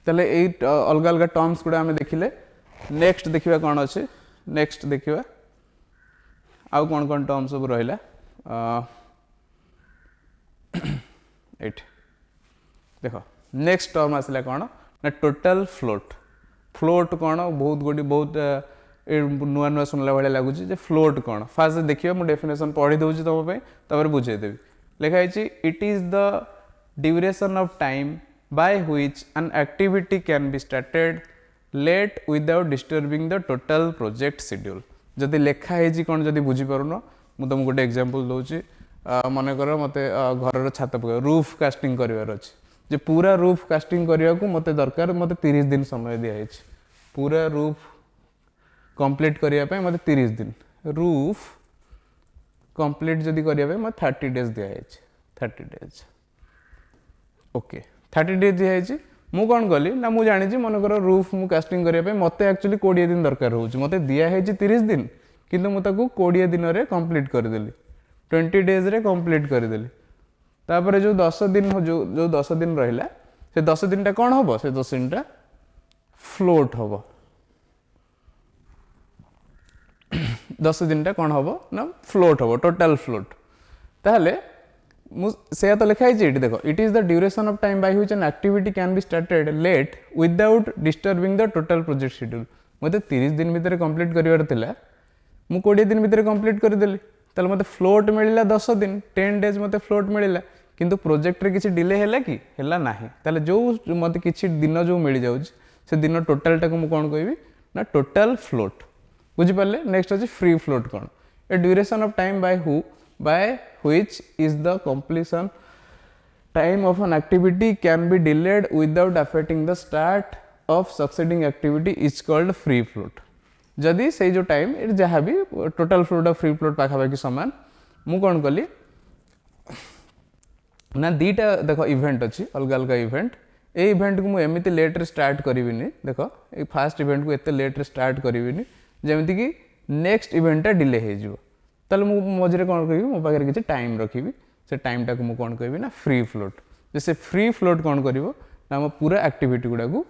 ताले ए अलग अलग टर्म्स गुड़ा आम देखिले नेक्स्ट देखिबा कौन अच्छे नेक्स्ट देखिबा आउ कौन टर्म सब रहिला एट देखो नेक्स्ट टर्म आसला कौन ना टोटल फ्लोट फ्लोट कौन बहुत गोटी बहुत नुआ नुआ सुनला भाई लगुच फ्लोट कौन फास्ट देखिए मुझे डेफिनेशन पढ़ी दूसरी तुम बुझेदेवी लिखाई it is the duration of time by which an activity can be started late without disturbing the total project schedule जदि लिखाई कौन जदि बुझीपारुन मुझे तुमको गोटे एग्जांपल दूसरी मन कर मत घर छात पक रूफ कास्टिंग करार अच्छे जे पूरा रूफ कास्टिंग करने को मत दरकार मत 30 दिन समय दिखाई पूरा रूफ कंप्लीट करने मत 30 दिन रूफ कंप्लीट जदि करने मत 30 डेज दिखाई 30 डेज ओके 30 डेज दिखाई मु कौन कली ना मुझे जानी मन कर रूफ मु कास्टिंग करने मत एक्चुअली 20 दिन दरकार हो मत दिखाई 30 दिन किंतु मुझे 20 दिन में कंप्लीट करदेली 20 डेज रे कंप्लीट करदेली तापर जो 10 दिन जो 10 दिन रहा से 10 दिन टा कौन हम से 10 दिन टा फ्लोट हम 10 दिन टा कौन हम ना फ्लोट हम टोटल फ्लोट ताहले से तो लिखाई ये देखो it is the duration of time by which an activity can be started late without disturbing the total project schedule मते 30 दिन भीतर कंप्लीट करिवार थिला मु 20 दिन भीतर कंप्लीट करदेली ताले मते फ्लोट मिलला 10 दिन 10 डेज मते फ्लोट मिलला किंतु प्रोजेक्ट रे किछि डिले हैला कि हैला नाही ताले जो मते किछि दिन जो मिल जाउछ से दिन टोटल टाको मु कोन कहबी ना टोटल फ्लोट बुझि पाले नेक्स्ट अछि free float cone A duration of time by which is the completion time of N activity can be delayed without affecting the start of succeeding activity is called free float जदि से जो time जहाँ भी total float और free float पाखापाखि सामान मु कौन कली ना दीटा देखो इवेंट अच्छी अलग अलग इवेंट ए इवेंट को मुझे लेट रे स्टार्ट करी देख ये फास्ट इवेंट को एत लेट रे स्टार्ट करी जमीती कि नेक्स्ट इवेंटा डिले हो मझे कौन करी मो पाखे किसी टाइम रखी से टाइम टाक मुझे कौन कह ना फ्री फ्लोट जैसे फ्री फ्लोट कौन कर पूरा एक्टिविटी गुड़ा को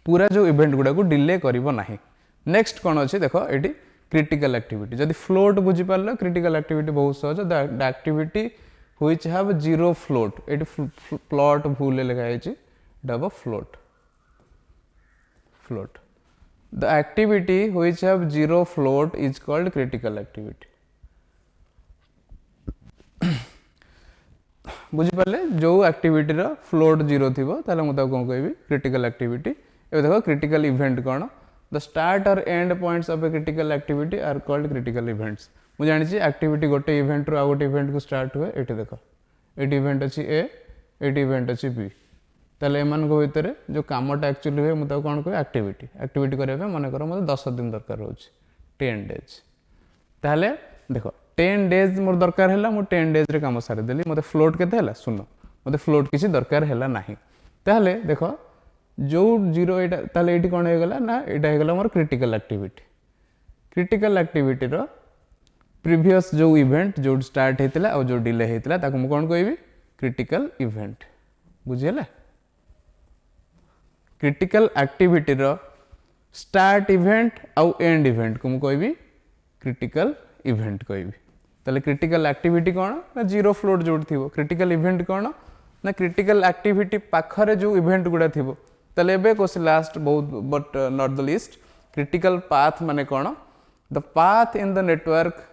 पूरा जो इवेंट गुड़ा को डिले करिवो नाही नेक्स्ट कौन अच्छे देख ये क्रिटिकल एक्टिविटी जदि फ्लोट बुझी पार क्रिटिकल एक्टिविटी बहुत सहज the activity which have zero float ये प्लॉट भूल लिखाई डब float float the activity which have zero float is called critical activity बुझीपारे जो एक्टिविटी रो फ्लोट जीरो थी मुझे कौन कह क्रिटिकल एक्टिविटी ये देखो क्रिटिकल इवेंट कौन द स्टार्ट और end points of a critical activity are called critical events मुझे जानी एक्टिविटी गोटे इवेंट रू आ गोटे इवेंट को स्टार्ट हुए ये देख ये इवेंट अच्छी ए ये इवेंट अच्छी बी ताले एमान को भितर जो कामटा एक्चुअली हुए मुझे कौन कह एक्टिविटी एक्टिविटी करने मन कर मतलब 10 दिन दरकार हो 10 डेज ताहले देख 10 डेज मोर दरकार है मुझे 10 डेज रे काम सारीदेली मत फ्लोट के सुन मत फ्लोट किसी दरकार है ना ताहले देख जो जीरो ये कौन होगा ना यहाँ होगा मोर क्रिटिकल एक्टिविटी रो प्रीवियस जो इवेंट जो स्टार्ट होता है जो डिले होता है मुझे कौन कह क्रिटिकल इवेंट बुझीगला क्रिटिकल एक्टिविटी रो स्टार्ट इवेंट आउ एंड इवेंट को मुझे कह क्रिटिकल इवेंट कह ताले क्रिटिकल एक्टिविटी कौन ना जीरो फ्लोट जो थी क्रिटिकल इवेंट कौन ना क्रिटिकल एक्टिविटी पाखरे जो इवेंट गुड़ा थी ताले क्वेश्चन लास्ट बहुत but not the least critical path माने कौन the path in the network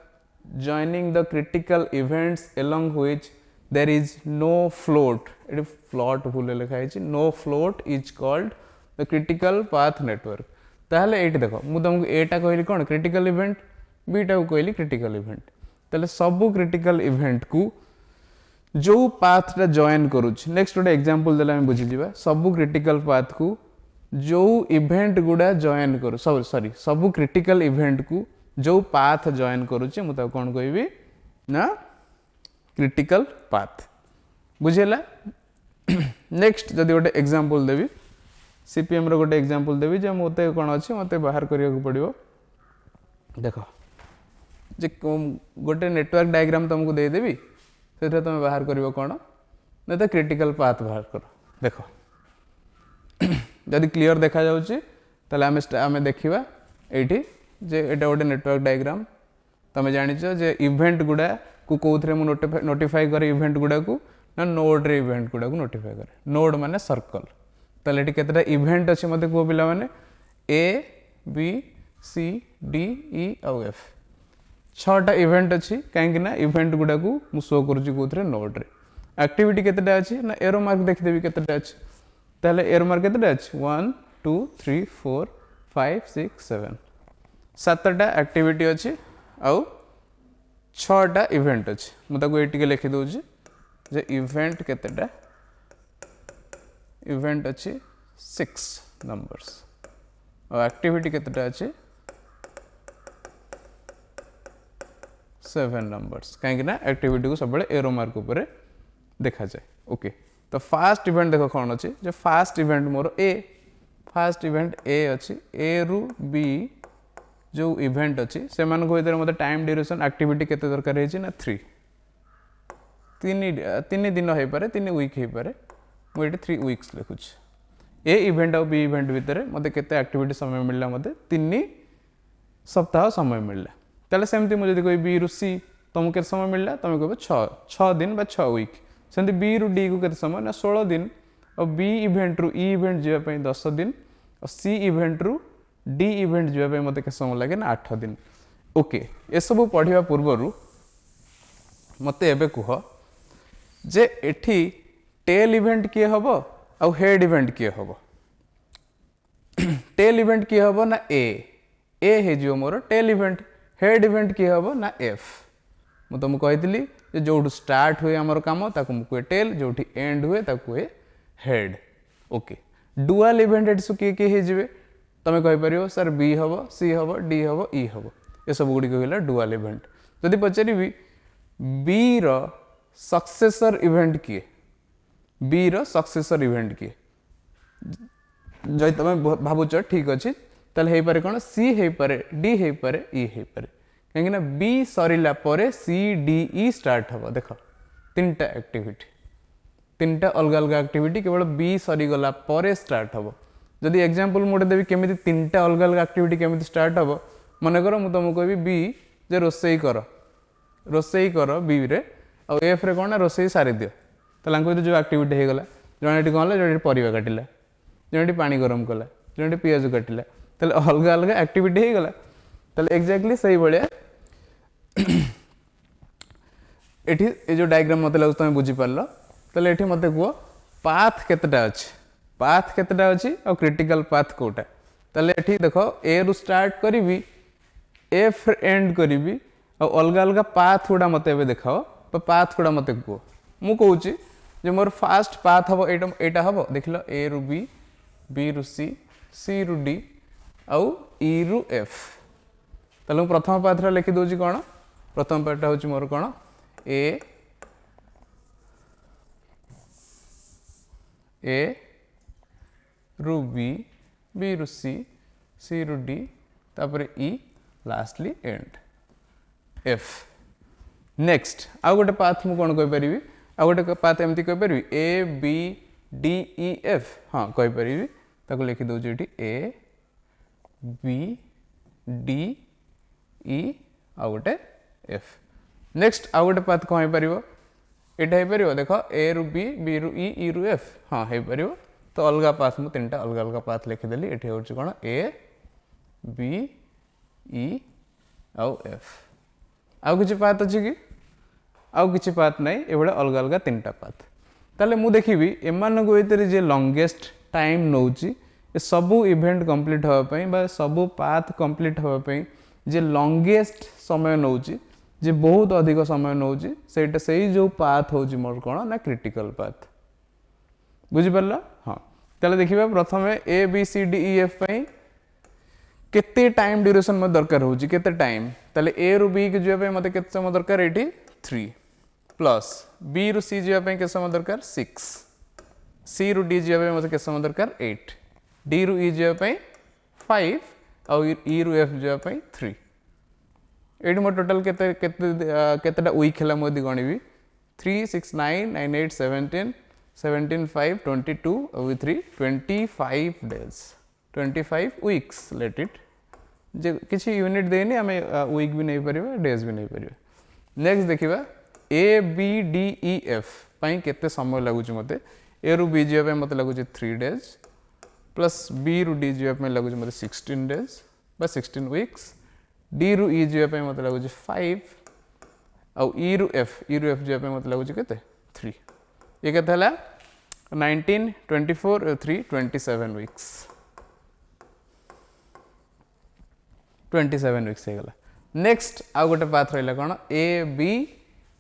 joining the critical events along which there is no float ये फ्लोट भूल लिखाई no float is called the critical path network ताहले ये देखो मुझे तुमको एटा कहली कौन क्रिटिकल इवेंट बीटा को कहली क्रिटिकल इवेंट ताहले सबू क्रिटिकल इवेंट को जो पाथटा जॉइन करुच नेक्स्ट गोटे एग्जांपल देला हम बुझीजिबा सबू क्रिटिकल पाथ को जो इवेंट गुड़ा जॉइन करू सॉरी सबू क्रिटिकल इवेंट को जो पाथ जॉइन करुचे मुझे कौन कहबी ना क्रिटिकल पाथ बुझेला नेक्स्ट जदि गोटे एग्जांपल देवी सीपीएम रो गोटे एग्जांपल देवी जे मते कौन अच्छे मते बाहर करिया को पड़िबो देखो जे गोटे नेटवर्क डायग्राम तुमको दे देवी से तुम बाहर कर कौन ना तो क्रिटिकल पाथ बाहर कर देख जदि क्लीयर देखा जाउची ताले आमे देखिबा एठी जे एटा गोटे नेटवर्क डायग्राम तमे जानिछ जे इवेंट गुडा को कोथरे मु नोटिफाई करे इवेंट गुडा को ना नोड रे इवेंट गुडा को नोटिफाई करे नोड माने सर्कल ताले एठी केतटा इवेंट अछि मते को पिला माने ए बी सी डी ई और एफ 6टा इवेंट अछि काहे कि ना इवेंट गुडा को मु शो करूची कोथरे नोड रे एक्टिविटी केतटा अछि ना एरो मार्क देखि देबी केतटा अछि ताले एरो मार्क केतटा अछि 1 2 3 4 5 6 7 7टा एक्टिविटी अछि आउ 6टा इवेंट अछि मुझे ये टिके लिखि दउछि जे इवेंट केतेटा इवेंट अछि 6 नंबर्स और एक्टिविटी केतेटा अछि 7 नंबर्स काहे ना एक्टिविटी को सब एरो मार्क ऊपर देखा जाए ओके तो फास्ट इवेंट देखो कौन अछि जे फास्ट इवेंट मोर ए फास्ट इवेंट ए अछि ए रु बी जो इवेंट अच्छी से मत टाइम ड्यूरेशन एक्टिविटी केते दरकार है ना 3 दिन हो पारे 3 वीक हो पारे मुझे 3 वीक्स लिखुच ए इवेंट और बी इवेंट भितर मते केते एक्टिविटी समय मिलला मते 3 सप्ताह समय मिलला ताले सेमती मुझे कोई बी रु सी तुमको केते समय मिलला तुम कहबो 6 दिन बा 6 वीक सेमती बी रु डी को केते समय ना 16 दिन और बी इवेंट रु ई इवेंट जीवा पई 10 दिन और सी इवेंट रु डी इवेंट जीवा मत के समय लगे ना 8 दिन ओके ये सब पढ़िया पूर्वर मत एबे कुह जे एठी टेल इवेंट किए हब आउ हेड इवेंट किए हब टेल इवेंट किए हब ना ए हे जियो मोर टेल इवेंट हेड इवेंट किए हब ना एफ मु तुमको कही जे जो स्टार्ट हुए आमर काम ताकू मु कुए टेल जो एंड हुए ताकू कुए head okay dual event eighty सब किए हे जिवे तमें कहीपर सर बी हम सी हम डी हम ई हम ये सब गुड़िक है डुअल इवेंट जदि पचारि बी रो सक्सेसर इवेंट किए बी रो सक्सेसर इवेंट किए जदि तुम भावुच ठीक अच्छे ताले हे पारे कौन सी हे पारे डी हे पारे ई हे पारे कहीं बी सरिला परे सी डी ई स्टार्ट हम देख 3टा एक्टिविटी 3टा अलग अलग एक्टिविटी केवल बी सरीगला परे स्टार्ट हम जदि एग्जांपल मोटे देवी केमी 3टा अलग अलग एक्टिविटी केमी स्टार्ट हम मनकर मुझे तुमको कहबी बी जे रोसई कर बी रे आ एफ रे कौन रोसई सारी दियो तो जो एक्टिविटी हो गला जड़े कौन जो परिवा काटिला जो पानी गरम कला जो पियाज काटिला तो अलग अलग एक्टिविटी हो गला तो एक्जाक्टली सही भाया ये जो डायग्राम मत लगे तुम बुझीपार तो ये मत कह पाथ केतटा अच्छे पाथ केतटा अच्छी और क्रिटिकल पाथ कोटा ताले एठी देखो ए रु स्टार्ट करी एफ एंड करी और अलग अलग पाथ गुड़ा मत एबे देखाओ तो पाथ गुड़ा मत कह मु कहूँ जे मोर फास्ट पाथ हम एटा हम देख लो ए रु बी रु सी रु डी आउ ई रु एफ ताले प्रथम पाथ लिखि दउची कौन प्रथम पाथ हूँ मोर कौन ए रु बी रु सी रु डी तापर ई लास्टली एंड एफ नेक्स्ट आउ गोटे पाथ मु कौन कहि परिबी आउ गोटे पाथ एमती कहि परिबी A B D E F हाँ कहि परिबी ताको लिखि दउची एठी ए बी डी ई आउ गोटे एफ नेक्स्ट आउ गोटे पाथ कौन हो पारिबो एटा हो पारिबो देखो ए रु बी रु ई रु एफ हाँ हो पारिबो तो अलग पाथ मु 3टा अलग अलग पाथ लिखिदेली ये हूँ कौन ए बी ई आउ एफ आउ किसी पाथ अच्छी कि आउ किसी पाथ नहीं ये अलग अलग 3टा पाथ ताले मु देखी एमान भितर जे लंगेस्ट टाइम नौची ये सबू इवेंट कंप्लीट होगापी बा सबू पाथ कंप्लीट होगापी जे लंगेस्ट समय नौची जे बहुत अधिक समय नौची सेटा सही जो पाथ होची मोर कौन ना क्रिटिकल पाथ बुझिपार हाँ ताले देखिबा प्रथम A B C D E F पई केते टाइम ड्यूरेशन में दरकार होची केते टाइम ताले ए रु बी के जिया पे मते केते समय दरकार एठी 3 प्लस बी रु सी जिया पे केते समय दरकार 6 सी रु डी जिया पे मते केते समय दरकार 8 डी रु ई जिया पे 5 और ई रु एफ जिया पे 3 एठी मो टोटल केतेटा वीक हला मोदी गणिबी 3 6 9 9 8 17 17 5 22 ଆଉ 3 25 days 25 weeks let it जे किसी यूनिट देनी आम वीक भी नहीं पारिबा डेज भी नहीं पारिबा नेक्स्ट देखिबा A B D E F पाई केते समय लागुच मते ए रु बी जीवा मते लागुच 3 days प्लस बी रु डी जीवा लागुच मते 16 days बा 16 weeks डी रु ई जीवा मते लागुच 5 आउ ई रु एफ जीवा मते लागुच केते 3 ये केते हला 19 24 3 27 weeks 27 weeks हो गला नेक्स्ट आउ गोटे पाथ रहिला कोन ए बी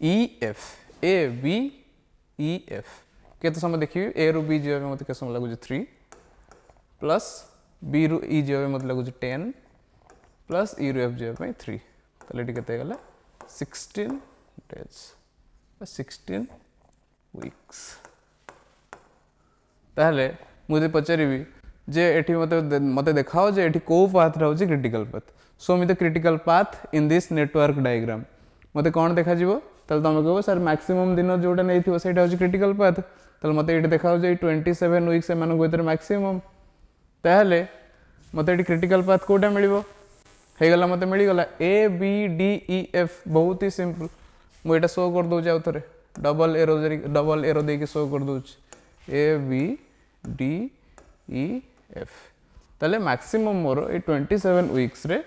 ई एफ केते समय देखिबी ए रु बी जीवा मते के समय लागुच 3 प्लस बी रु ई जीवा मते लागुच 10 प्लस ई रु एफ जीवा 3 तले टी केते गला 16 days 16 weeks ताहले मुझे पचारिबी जे एठी मते देखाओ जे एठी को पाथ रहउची critical path show me the critical path in this network diagram मते कोन देखा जिवो तले तमे कहबो सर मैक्सिमम दिन जोटा नै थिवो सेटा होची क्रिटिकल पाथ तले मते एठी देखाओ जे 27 वीक्स से मानको भीतर मैक्सिमम ताहले मते एठी क्रिटिकल पाथ कोटा मिलिबो हे गला मते मिली गला A B D E F बहुत ही सिंपल मु एटा शो कर दउ जाउ थरे डबल एरो दे के शो कर दउच A B D E F ताले मैक्सिमम मोर ए 27 वीक्स रे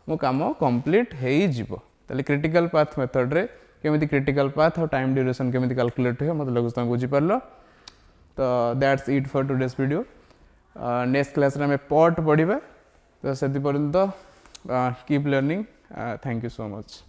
मो काम कंप्लीट हे जिवो ताले क्रिटिकल पाथ मेथड रे केमिति क्रिटिकल पाथ और टाइम ड्यूरेशन केमिति कैलकुलेट हो मतलब लगुच तुम बुझी पारलो तो that's it for today's video next class रे हमें पार्ट पढ़िबा तो सेति पर्यंत keep learning thank you so much.